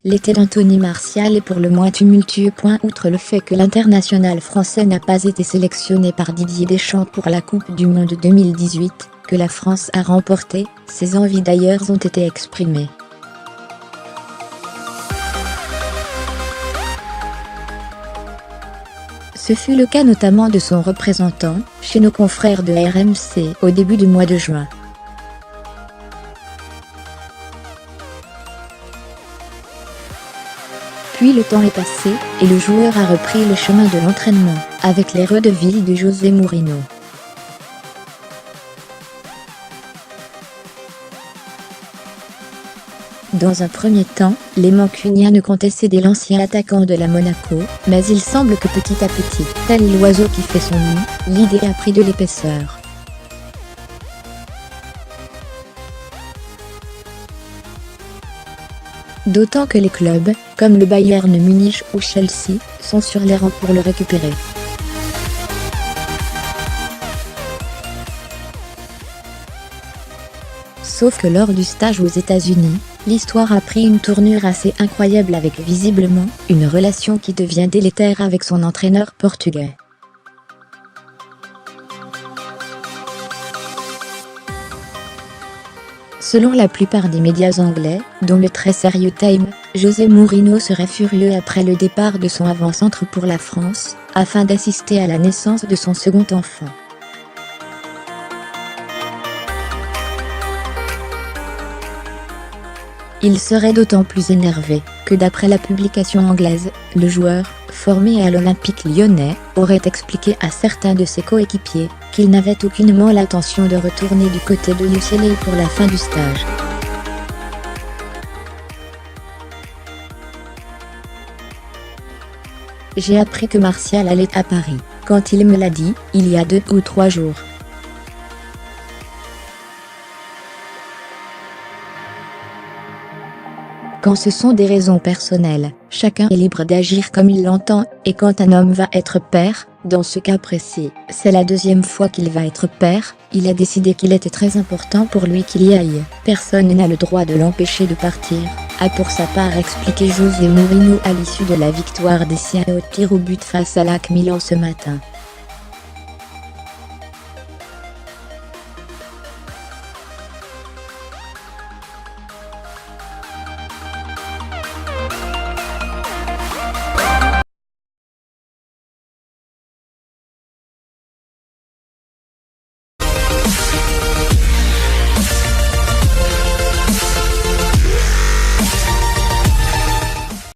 L'été d'Anthony Martial est pour le moins tumultueux. Outre le fait que l'international français n'a pas été sélectionné par Didier Deschamps pour la Coupe du Monde 2018, que la France a remporté, ses envies d'ailleurs ont été exprimées. Ce fut le cas notamment de son représentant, chez nos confrères de RMC, au début du mois de juin. Puis le temps est passé, et le joueur a repris le chemin de l'entraînement, avec les redevils de José Mourinho. Dans un premier temps, les Mancuniens ne comptaient céder l'ancien attaquant de la Monaco, mais il semble que petit à petit, tel l'oiseau qui fait son nid, l'idée a pris de l'épaisseur. D'autant que les clubs, comme le Bayern Munich ou Chelsea, sont sur les rangs pour le récupérer. Sauf que lors du stage aux États-Unis, l'histoire a pris une tournure assez incroyable avec visiblement une relation qui devient délétère avec son entraîneur portugais. Selon la plupart des médias anglais, dont le très sérieux Time, José Mourinho serait furieux après le départ de son avant-centre pour la France, afin d'assister à la naissance de son second enfant. Il serait d'autant plus énervé que d'après la publication anglaise, le joueur, formé à l'Olympique lyonnais, aurait expliqué à certains de ses coéquipiers qu'il n'avait aucunement l'intention de retourner du côté de UCLA pour la fin du stage. J'ai appris que Martial allait à Paris, quand il me l'a dit, il y a 2 ou 3 jours. Quand ce sont des raisons personnelles, chacun est libre d'agir comme il l'entend, et quand un homme va être père, dans ce cas précis, c'est la 2e fois qu'il va être père, il a décidé qu'il était très important pour lui qu'il y aille. Personne n'a le droit de l'empêcher de partir, a pour sa part expliqué José Mourinho à l'issue de la victoire des siens au tir au but face à l'AC Milan ce matin.